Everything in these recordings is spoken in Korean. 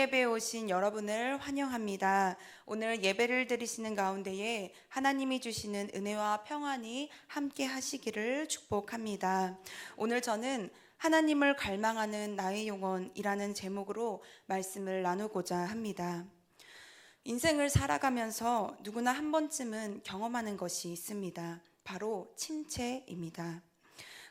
예배에 오신 여러분을 환영합니다. 오늘 예배를 드리시는 가운데에 하나님이 주시는 은혜와 평안이 함께 하시기를 축복합니다. 오늘 저는 하나님을 갈망하는 나의 영혼이라는 제목으로 말씀을 나누고자 합니다. 인생을 살아가면서 누구나 한 번쯤은 경험하는 것이 있습니다. 바로 침체입니다.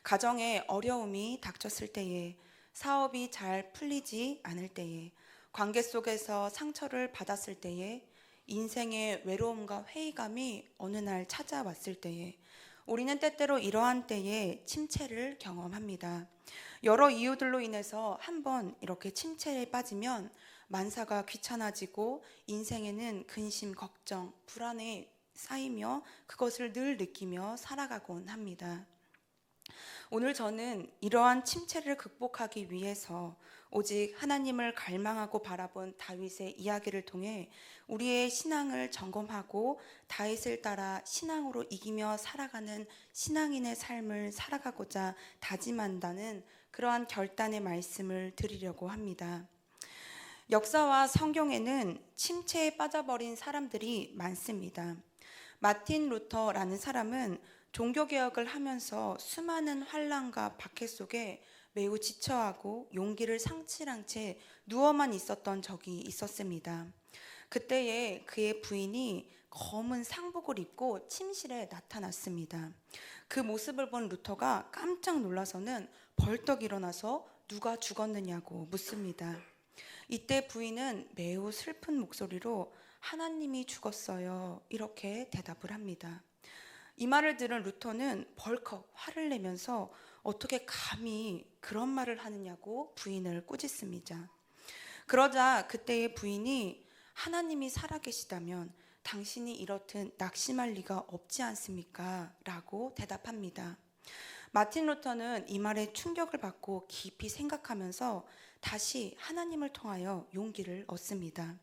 가정에 어려움이 닥쳤을 때에, 사업이 잘 풀리지 않을 때에, 관계 속에서 상처를 받았을 때에, 인생의 외로움과 회의감이 어느 날 찾아왔을 때에, 우리는 때때로 이러한 때에 침체를 경험합니다. 여러 이유들로 인해서 한번 이렇게 침체에 빠지면 만사가 귀찮아지고 인생에는 근심, 걱정, 불안에 쌓이며 그것을 늘 느끼며 살아가곤 합니다. 오늘 저는 이러한 침체를 극복하기 위해서 오직 하나님을 갈망하고 바라본 다윗의 이야기를 통해 우리의 신앙을 점검하고 다윗을 따라 신앙으로 이기며 살아가는 신앙인의 삶을 살아가고자 다짐한다는 그러한 결단의 말씀을 드리려고 합니다. 역사와 성경에는 침체에 빠져버린 사람들이 많습니다. 마틴 루터라는 사람은 종교개혁을 하면서 수많은 환난과 박해 속에 매우 지쳐하고 용기를 상실한 채 누워만 있었던 적이 있었습니다. 그때에 그의 부인이 검은 상복을 입고 침실에 나타났습니다. 그 모습을 본 루터가 깜짝 놀라서는 벌떡 일어나서 누가 죽었느냐고 묻습니다. 이때 부인은 매우 슬픈 목소리로 하나님이 죽었어요, 이렇게 대답을 합니다. 이 말을 들은 루터는 벌컥 화를 내면서 어떻게 감히 그런 말을 하느냐고 부인을 꾸짖습니다. 그러자 그때의 부인이 하나님이 살아계시다면 당신이 이렇듯 낙심할 리가 없지 않습니까? 라고 대답합니다. 마틴 루터는 이 말에 충격을 받고 깊이 생각하면서 다시 하나님을 통하여 용기를 얻습니다.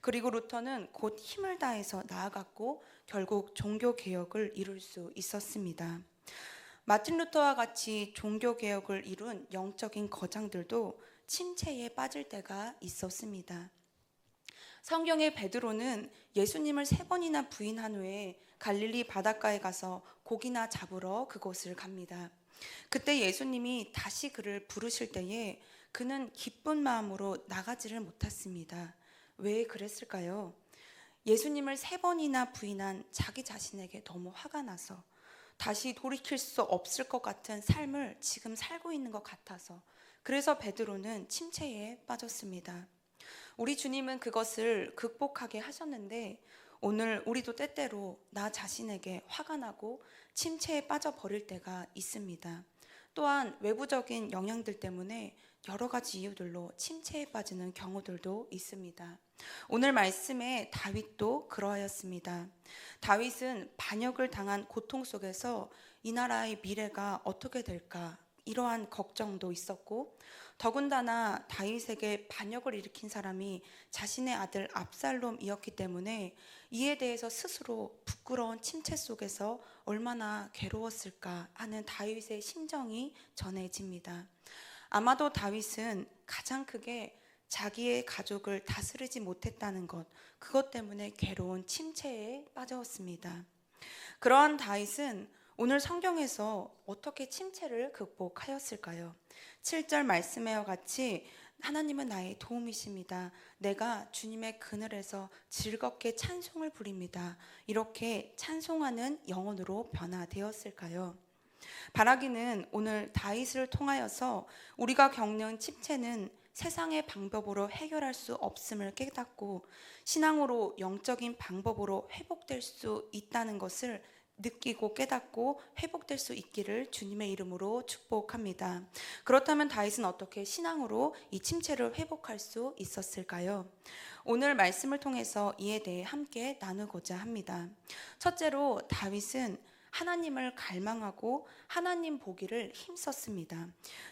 그리고 루터는 곧 힘을 다해서 나아갔고 결국 종교개혁을 이룰 수 있었습니다. 마틴 루터와 같이 종교개혁을 이룬 영적인 거장들도 침체에 빠질 때가 있었습니다. 성경의 베드로는 예수님을 3번이나 부인한 후에 갈릴리 바닷가에 가서 고기나 잡으러 그곳을 갑니다. 그때 예수님이 다시 그를 부르실 때에 그는 기쁜 마음으로 나가지를 못했습니다. 왜 그랬을까요? 예수님을 3번이나 부인한 자기 자신에게 너무 화가 나서, 다시 돌이킬 수 없을 것 같은 삶을 지금 살고 있는 것 같아서, 그래서 베드로는 침체에 빠졌습니다. 우리 주님은 그것을 극복하게 하셨는데 오늘 우리도 때때로 나 자신에게 화가 나고 침체에 빠져버릴 때가 있습니다. 또한 외부적인 영향들 때문에 여러 가지 이유들로 침체에 빠지는 경우들도 있습니다. 오늘 말씀에 다윗도 그러하였습니다. 다윗은 반역을 당한 고통 속에서 이 나라의 미래가 어떻게 될까, 이러한 걱정도 있었고, 더군다나 다윗에게 반역을 일으킨 사람이 자신의 아들 압살롬이었기 때문에 이에 대해서 스스로 부끄러운 침체 속에서 얼마나 괴로웠을까 하는 다윗의 심정이 전해집니다. 아마도 다윗은 가장 크게 자기의 가족을 다스리지 못했다는 것, 그것 때문에 괴로운 침체에 빠졌습니다. 그러한 다윗은 오늘 성경에서 어떻게 침체를 극복하였을까요? 7절 말씀에와 같이 하나님은 나의 도움이십니다. 내가 주님의 그늘에서 즐겁게 찬송을 부립니다. 이렇게 찬송하는 영혼으로 변화되었을까요? 바라기는 오늘 다윗을 통하여서 우리가 겪는 침체는 세상의 방법으로 해결할 수 없음을 깨닫고 신앙으로 영적인 방법으로 회복될 수 있다는 것을 느끼고 깨닫고 회복될 수 있기를 주님의 이름으로 축복합니다. 그렇다면 다윗은 어떻게 신앙으로 이 침체를 회복할 수 있었을까요? 오늘 말씀을 통해서 이에 대해 함께 나누고자 합니다. 첫째로 다윗은 하나님을 갈망하고 하나님 보기를 힘썼습니다.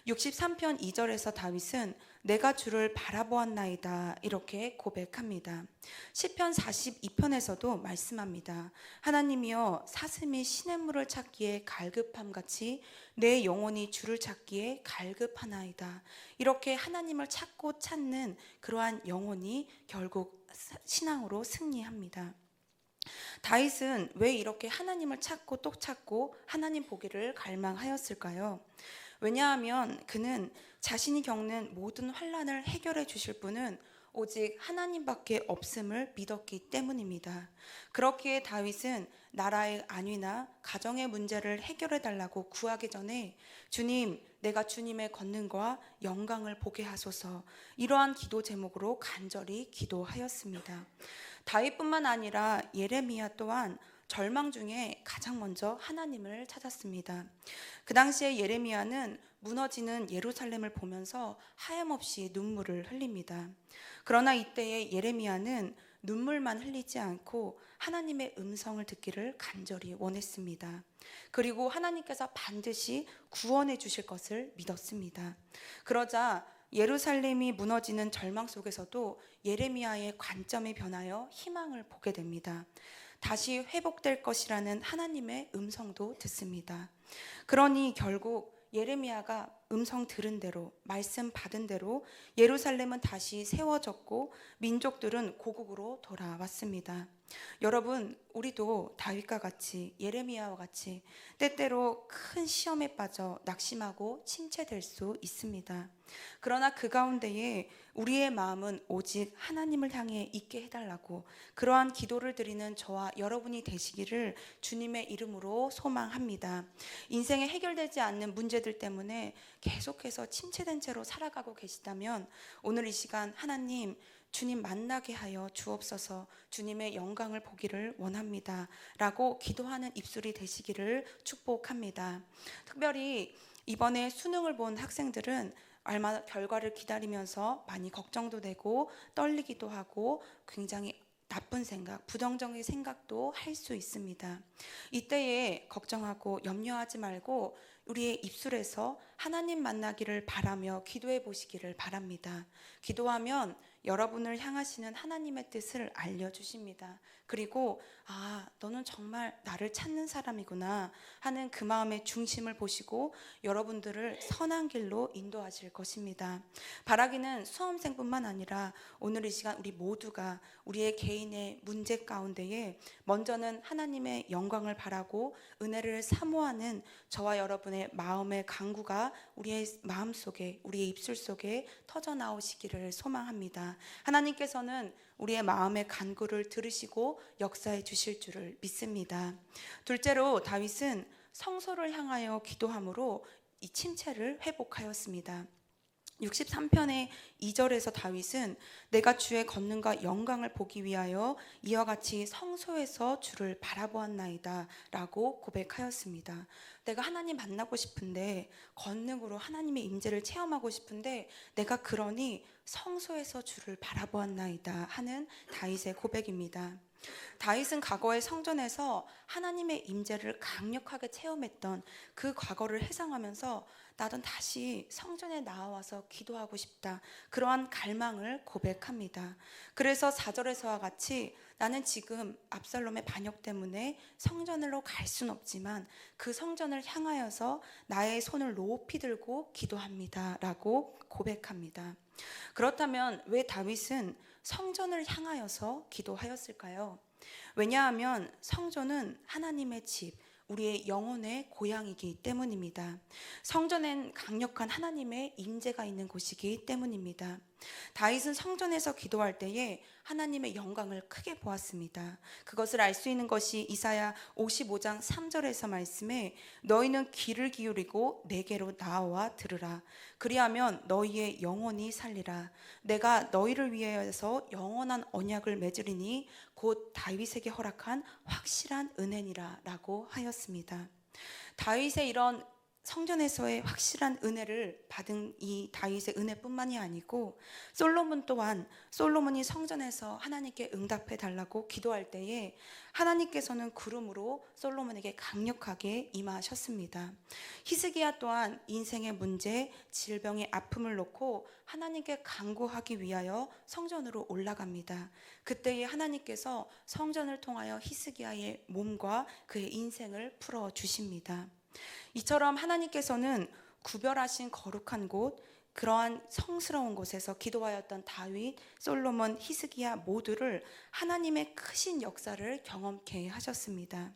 63편 2절에서 다윗은 내가 주를 바라보았나이다 이렇게 고백합니다. 시편 42편에서도 말씀합니다. 하나님이여 사슴이 시냇물을 찾기에 갈급함같이 내 영혼이 주를 찾기에 갈급하나이다. 이렇게 하나님을 찾고 찾는 그러한 영혼이 결국 신앙으로 승리합니다. 다윗은 왜 이렇게 하나님을 찾고 또 찾고 하나님 보기를 갈망하였을까요? 왜냐하면 그는 자신이 겪는 모든 환난을 해결해 주실 분은 오직 하나님밖에 없음을 믿었기 때문입니다. 그렇기에 다윗은 나라의 안위나 가정의 문제를 해결해 달라고 구하기 전에 주님, 내가 주님의 권능과 영광을 보게 하소서, 이러한 기도 제목으로 간절히 기도하였습니다. 다윗뿐만 아니라 예레미야 또한 절망 중에 가장 먼저 하나님을 찾았습니다. 그 당시에 예레미야는 무너지는 예루살렘을 보면서 하염없이 눈물을 흘립니다. 그러나 이때의 예레미야는 눈물만 흘리지 않고 하나님의 음성을 듣기를 간절히 원했습니다. 그리고 하나님께서 반드시 구원해 주실 것을 믿었습니다. 그러자 예루살렘이 무너지는 절망 속에서도 예레미야의 관점이 변하여 희망을 보게 됩니다. 다시 회복될 것이라는 하나님의 음성도 듣습니다. 그러니 결국 예레미야가 음성 들은 대로, 말씀 받은 대로 예루살렘은 다시 세워졌고 민족들은 고국으로 돌아왔습니다. 여러분, 우리도 다윗과 같이, 예레미야와 같이 때때로 큰 시험에 빠져 낙심하고 침체될 수 있습니다. 그러나 그 가운데에 우리의 마음은 오직 하나님을 향해 있게 해달라고 그러한 기도를 드리는 저와 여러분이 되시기를 주님의 이름으로 소망합니다. 인생에 해결되지 않는 문제들 때문에 계속해서 침체된 채로 살아가고 계시다면 오늘 이 시간 하나님, 주님 만나게 하여 주옵소서, 주님의 영광을 보기를 원합니다 라고 기도하는 입술이 되시기를 축복합니다. 특별히 이번에 수능을 본 학생들은 얼마나 결과를 기다리면서 많이 걱정도 되고 떨리기도 하고 굉장히 나쁜 생각, 부정적인 생각도 할 수 있습니다. 이때에 걱정하고 염려하지 말고 우리의 입술에서 하나님 만나기를 바라며 기도해 보시기를 바랍니다. 기도하면 여러분을 향하시는 하나님의 뜻을 알려주십니다. 그리고 너는 정말 나를 찾는 사람이구나 하는 그 마음의 중심을 보시고 여러분들을 선한 길로 인도하실 것입니다. 바라기는 수험생뿐만 아니라 오늘 이 시간 우리 모두가 우리의 개인의 문제 가운데에 먼저는 하나님의 영광을 바라고 은혜를 사모하는 저와 여러분의 마음의 간구가 우리의 마음속에, 우리의 입술 속에 터져 나오시기를 소망합니다. 하나님께서는 우리의 마음의 간구를 들으시고 역사해 주실 줄을 믿습니다. 둘째로 다윗은 성소를 향하여 기도함으로 이 침체를 회복하였습니다. 63편의 2절에서 다윗은 내가 주의 권능과 영광을 보기 위하여 이와 같이 성소에서 주를 바라보았나이다 라고 고백하였습니다. 내가 하나님 만나고 싶은데, 권능으로 하나님의 임재를 체험하고 싶은데 내가 그러니 성소에서 주를 바라보았나이다 하는 다윗의 고백입니다. 다윗은 과거의 성전에서 하나님의 임재를 강력하게 체험했던 그 과거를 회상하면서 나도 다시 성전에 나와서 기도하고 싶다, 그러한 갈망을 고백합니다. 그래서 4절에서와 같이 나는 지금 압살롬의 반역 때문에 성전으로 갈 순 없지만 그 성전을 향하여서 나의 손을 높이 들고 기도합니다 라고 고백합니다. 그렇다면 왜 다윗은 성전을 향하여서 기도하였을까요? 왜냐하면 성전은 하나님의 집, 우리의 영혼의 고향이기 때문입니다. 성전엔 강력한 하나님의 임재가 있는 곳이기 때문입니다. 다윗은 성전에서 기도할 때에 하나님의 영광을 크게 보았습니다. 그것을 알 수 있는 것이 이사야 55장 3절에서 말씀에 너희는 귀를 기울이고 내게로 나와 들으라. 그리하면 너희의 영혼이 살리라. 내가 너희를 위하여서 영원한 언약을 맺으리니 곧 다윗에게 허락한 확실한 은혜니라 라고 하였습니다. 다윗의 이런 성전에서의 확실한 은혜를 받은 이 다윗의 은혜뿐만이 아니고 솔로몬 또한 솔로몬이 성전에서 하나님께 응답해 달라고 기도할 때에 하나님께서는 구름으로 솔로몬에게 강력하게 임하셨습니다. 히스기야 또한 인생의 문제, 질병의 아픔을 놓고 하나님께 간구하기 위하여 성전으로 올라갑니다. 그때에 하나님께서 성전을 통하여 히스기야의 몸과 그의 인생을 풀어 주십니다. 이처럼 하나님께서는 구별하신 거룩한 곳, 그러한 성스러운 곳에서 기도하였던 다윗, 솔로몬, 히스기야 모두를 하나님의 크신 역사를 경험케 하셨습니다.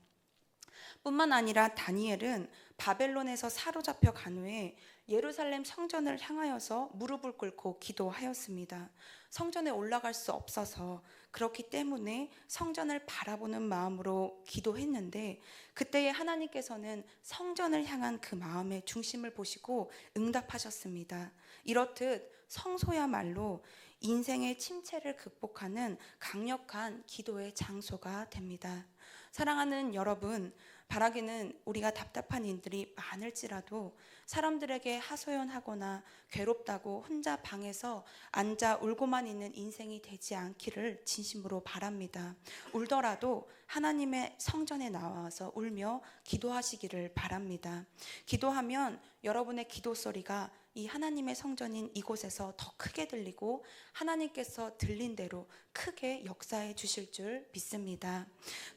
뿐만 아니라 다니엘은 바벨론에서 사로잡혀 간 후에 예루살렘 성전을 향하여서 무릎을 꿇고 기도하였습니다. 성전에 올라갈 수 없어서 그렇기 때문에 성전을 바라보는 마음으로 기도했는데 그때에 하나님께서는 성전을 향한 그 마음의 중심을 보시고 응답하셨습니다. 이렇듯 성소야말로 인생의 침체를 극복하는 강력한 기도의 장소가 됩니다. 사랑하는 여러분, 바라기는 우리가 답답한 일들이 많을지라도 사람들에게 하소연하거나 괴롭다고 혼자 방에서 앉아 울고만 있는 인생이 되지 않기를 진심으로 바랍니다. 울더라도 하나님의 성전에 나와서 울며 기도하시기를 바랍니다. 기도하면 여러분의 기도 소리가 이 하나님의 성전인 이곳에서 더 크게 들리고 하나님께서 들린 대로 크게 역사해 주실 줄 믿습니다.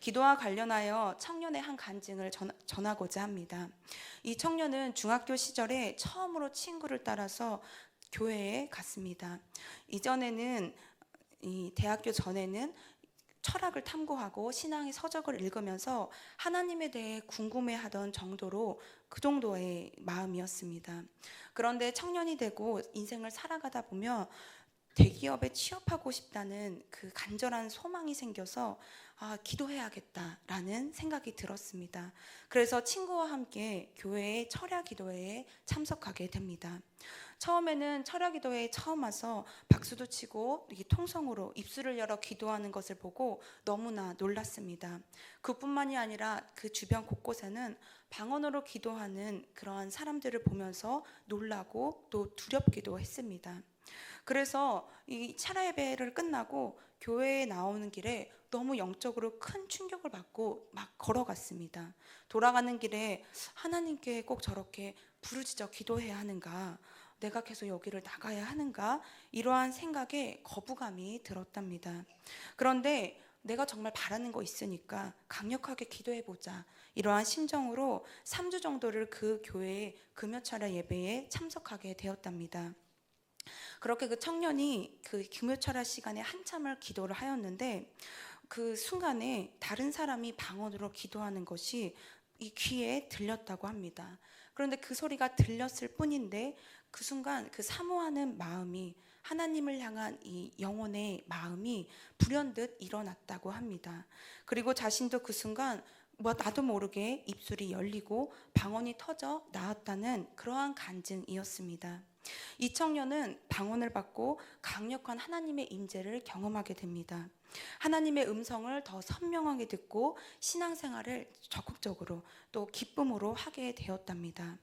기도와 관련하여 청년의 한 간증을 전하고자 합니다. 이 청년은 중학교 시절에 처음으로 친구를 따라서 교회에 갔습니다. 이전에는 이 대학교 전에는 철학을 탐구하고 신앙의 서적을 읽으면서 하나님에 대해 궁금해하던 정도로 그 정도의 마음이었습니다. 그런데 청년이 되고 인생을 살아가다 보면 대기업에 취업하고 싶다는 그 간절한 소망이 생겨서 기도해야겠다라는 생각이 들었습니다. 그래서 친구와 함께 교회의 철야 기도회에 참석하게 됩니다. 처음에는 철야 기도회에 처음 와서 박수도 치고 통성으로 입술을 열어 기도하는 것을 보고 너무나 놀랐습니다. 그뿐만이 아니라 그 주변 곳곳에는 방언으로 기도하는 그러한 사람들을 보면서 놀라고 또 두렵기도 했습니다. 그래서 이 철야 예배를 끝나고 교회에 나오는 길에 너무 영적으로 큰 충격을 받고 막 걸어갔습니다. 돌아가는 길에 하나님께 꼭 저렇게 부르짖어 기도해야 하는가? 내가 계속 여기를 나가야 하는가? 이러한 생각에 거부감이 들었답니다. 그런데 내가 정말 바라는 거 있으니까 강력하게 기도해보자. 이러한 심정으로 3주 정도를 그 교회의 금요철야 예배에 참석하게 되었답니다. 그렇게 그 청년이 그 금요철야 시간에 한참을 기도를 하였는데 그 순간에 다른 사람이 방언으로 기도하는 것이 이 귀에 들렸다고 합니다. 그런데 그 소리가 들렸을 뿐인데 그 순간 그 사모하는 마음이 하나님을 향한 이 영혼의 마음이 불현듯 일어났다고 합니다. 그리고 자신도 그 순간 나도 모르게 입술이 열리고 방언이 터져 나왔다는 그러한 간증이었습니다. 이 청년은 방언을 받고 강력한 하나님의 임재를 경험하게 됩니다. 하나님의 음성을 더 선명하게 듣고 신앙생활을 적극적으로 또 기쁨으로 하게 되었답니다.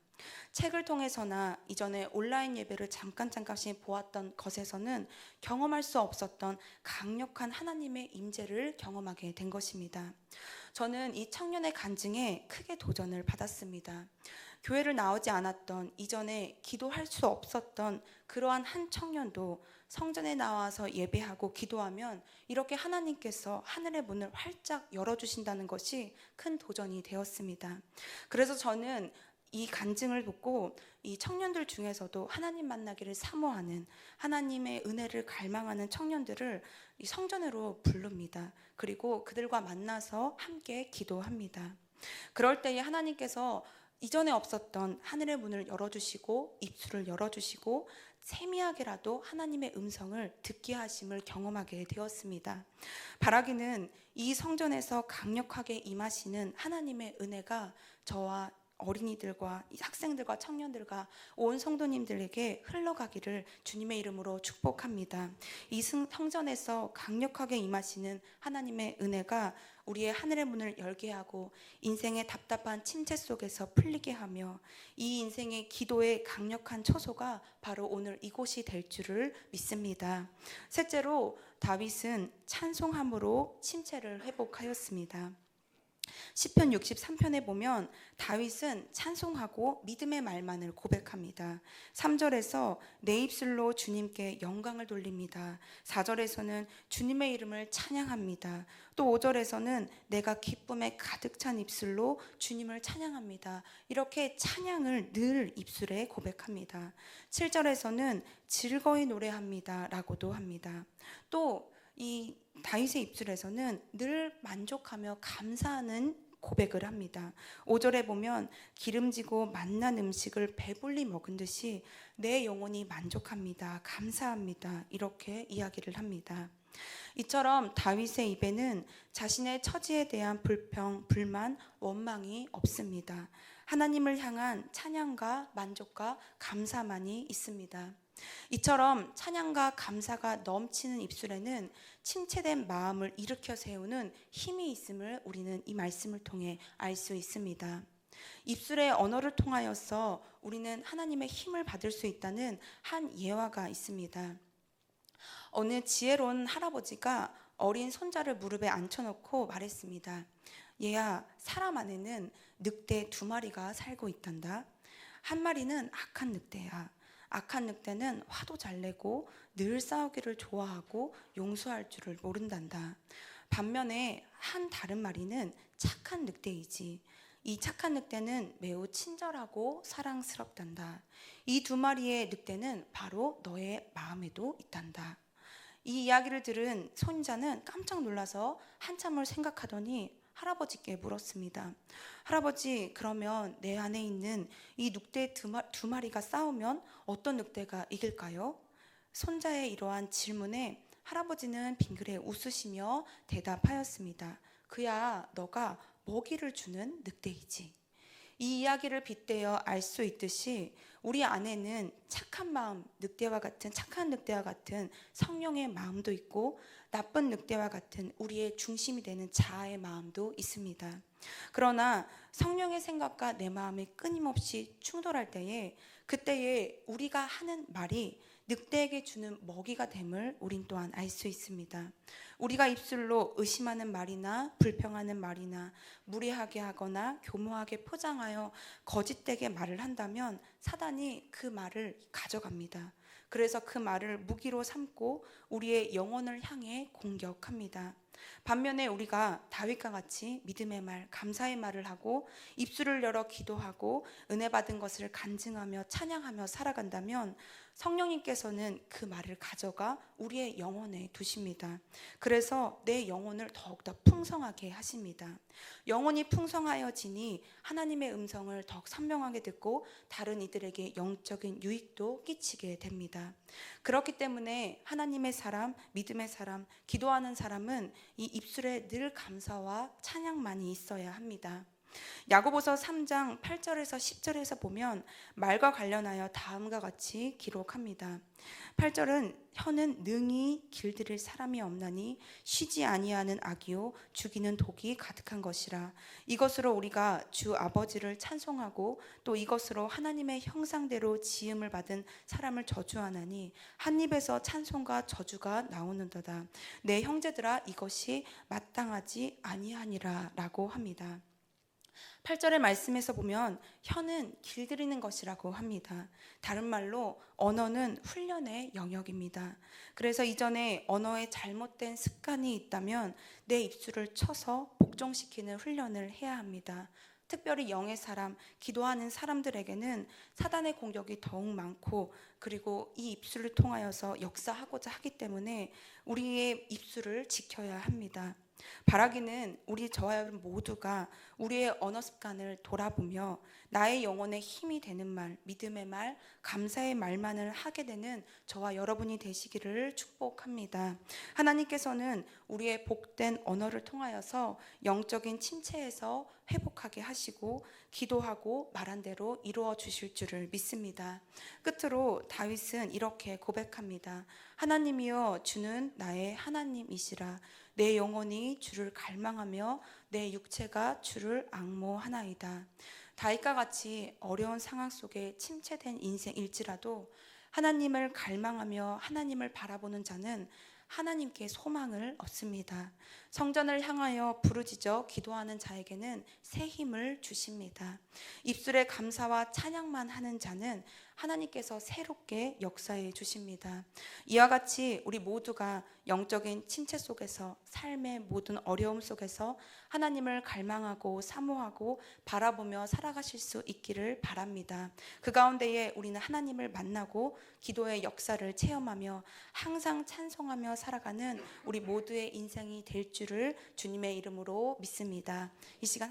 책을 통해서나 이전에 온라인 예배를 잠깐씩 보았던 것에서는 경험할 수 없었던 강력한 하나님의 임재를 경험하게 된 것입니다. 저는 이 청년의 간증에 크게 도전을 받았습니다. 교회를 나오지 않았던 이전에 기도할 수 없었던 그러한 한 청년도 성전에 나와서 예배하고 기도하면 이렇게 하나님께서 하늘의 문을 활짝 열어주신다는 것이 큰 도전이 되었습니다. 그래서 저는 이 간증을 듣고 이 청년들 중에서도 하나님 만나기를 사모하는 하나님의 은혜를 갈망하는 청년들을 이 성전으로 부릅니다. 그리고 그들과 만나서 함께 기도합니다. 그럴 때에 하나님께서 이전에 없었던 하늘의 문을 열어주시고 입술을 열어주시고 세미하게라도 하나님의 음성을 듣게 하심을 경험하게 되었습니다. 바라기는 이 성전에서 강력하게 임하시는 하나님의 은혜가 저와 어린이들과 학생들과 청년들과 온 성도님들에게 흘러가기를 주님의 이름으로 축복합니다. 이 성전에서 강력하게 임하시는 하나님의 은혜가 우리의 하늘의 문을 열게 하고 인생의 답답한 침체 속에서 풀리게 하며 이 인생의 기도의 강력한 처소가 바로 오늘 이곳이 될 줄을 믿습니다. 셋째로 다윗은 찬송함으로 침체를 회복하였습니다. 시편 63편에 보면 다윗은 찬송하고 믿음의 말만을 고백합니다. 3절에서 내 입술로 주님께 영광을 돌립니다. 4절에서는 주님의 이름을 찬양합니다. 또 5절에서는 내가 기쁨에 가득 찬 입술로 주님을 찬양합니다. 이렇게 찬양을 늘 입술에 고백합니다. 7절에서는 즐거이 노래합니다 라고도 합니다. 또 이 다윗의 입술에서는 늘 만족하며 감사하는 고백을 합니다. 5절에 보면 기름지고 맛난 음식을 배불리 먹은 듯이 내 영혼이 만족합니다. 감사합니다. 이렇게 이야기를 합니다. 이처럼 다윗의 입에는 자신의 처지에 대한 불평, 불만, 원망이 없습니다. 하나님을 향한 찬양과 만족과 감사만이 있습니다. 이처럼 찬양과 감사가 넘치는 입술에는 침체된 마음을 일으켜 세우는 힘이 있음을 우리는 이 말씀을 통해 알 수 있습니다. 입술의 언어를 통하여서 우리는 하나님의 힘을 받을 수 있다는 한 예화가 있습니다. 어느 지혜로운 할아버지가 어린 손자를 무릎에 앉혀놓고 말했습니다. 얘야, 사람 안에는 늑대 2마리가 살고 있단다. 한 마리는 악한 늑대야. 악한 늑대는 화도 잘 내고 늘 싸우기를 좋아하고 용서할 줄을 모른단다. 반면에 한 다른 마리는 착한 늑대이지. 이 착한 늑대는 매우 친절하고 사랑스럽단다. 이 2마리의 늑대는 바로 너의 마음에도 있단다. 이 이야기를 들은 손자는 깜짝 놀라서 한참을 생각하더니 할아버지께 물었습니다. 할아버지, 그러면 내 안에 있는 이 늑대 2마리가 싸우면 어떤 늑대가 이길까요? 손자의 이러한 질문에 할아버지는 빙그레 웃으시며 대답하였습니다. 그야 너가 먹이를 주는 늑대이지. 이 이야기를 빗대어 알 수 있듯이 우리 안에는 착한 마음, 착한 늑대와 같은 성령의 마음도 있고 나쁜 늑대와 같은 우리의 중심이 되는 자아의 마음도 있습니다. 그러나 성령의 생각과 내 마음이 끊임없이 충돌할 때에 그때에 우리가 하는 말이 늑대에게 주는 먹이가 됨을 우린 또한 알 수 있습니다. 우리가 입술로 의심하는 말이나 불평하는 말이나 무례하게 하거나 교묘하게 포장하여 거짓되게 말을 한다면 사단이 그 말을 가져갑니다. 그래서 그 말을 무기로 삼고 우리의 영혼을 향해 공격합니다. 반면에 우리가 다윗과 같이 믿음의 말, 감사의 말을 하고 입술을 열어 기도하고 은혜 받은 것을 간증하며 찬양하며 살아간다면 성령님께서는 그 말을 가져가 우리의 영혼에 두십니다. 그래서 내 영혼을 더욱더 풍성하게 하십니다. 영혼이 풍성하여지니 하나님의 음성을 더욱 선명하게 듣고 다른 이들에게 영적인 유익도 끼치게 됩니다. 그렇기 때문에 하나님의 사람, 믿음의 사람, 기도하는 사람은 이 입술에 늘 감사와 찬양만이 있어야 합니다. 야고보서 3장 8절에서 10절에서 보면 말과 관련하여 다음과 같이 기록합니다. 8절은 혀는 능히 길들일 사람이 없나니 쉬지 아니하는 악이요 죽이는 독이 가득한 것이라. 이것으로 우리가 주 아버지를 찬송하고 또 이것으로 하나님의 형상대로 지음을 받은 사람을 저주하나니 한 입에서 찬송과 저주가 나오는도다. 내 형제들아, 이것이 마땅하지 아니하니라 라고 합니다. 8절의 말씀에서 보면 혀는 길들이는 것이라고 합니다. 다른 말로 언어는 훈련의 영역입니다. 그래서 이전에 언어에 잘못된 습관이 있다면 내 입술을 쳐서 복종시키는 훈련을 해야 합니다. 특별히 영의 사람, 기도하는 사람들에게는 사단의 공격이 더욱 많고 그리고 이 입술을 통하여서 역사하고자 하기 때문에 우리의 입술을 지켜야 합니다. 바라기는 저와 여러분 모두가 우리의 언어 습관을 돌아보며 나의 영혼의 힘이 되는 말, 믿음의 말, 감사의 말만을 하게 되는 저와 여러분이 되시기를 축복합니다. 하나님께서는 우리의 복된 언어를 통하여서 영적인 침체에서 회복하게 하시고 기도하고 말한 대로 이루어 주실 줄을 믿습니다. 끝으로 다윗은 이렇게 고백합니다. 하나님이여, 주는 나의 하나님이시라. 내 영혼이 주를 갈망하며 내 육체가 주를 앙모하나이다. 다윗과 같이 어려운 상황 속에 침체된 인생일지라도 하나님을 갈망하며 하나님을 바라보는 자는 하나님께 소망을 얻습니다. 성전을 향하여 부르짖어 기도하는 자에게는 새 힘을 주십니다. 입술에 감사와 찬양만 하는 자는 하나님께서 새롭게 역사해 주십니다. 이와 같이 우리 모두가 영적인 침체 속에서, 삶의 모든 어려움 속에서 하나님을 갈망하고 사모하고 바라보며 살아가실 수 있기를 바랍니다. 그 가운데에 우리는 하나님을 만나고 기도의 역사를 체험하며 항상 찬송하며 살아가는 우리 모두의 인생이 될 줄을 주님의 이름으로 믿습니다. 이 시간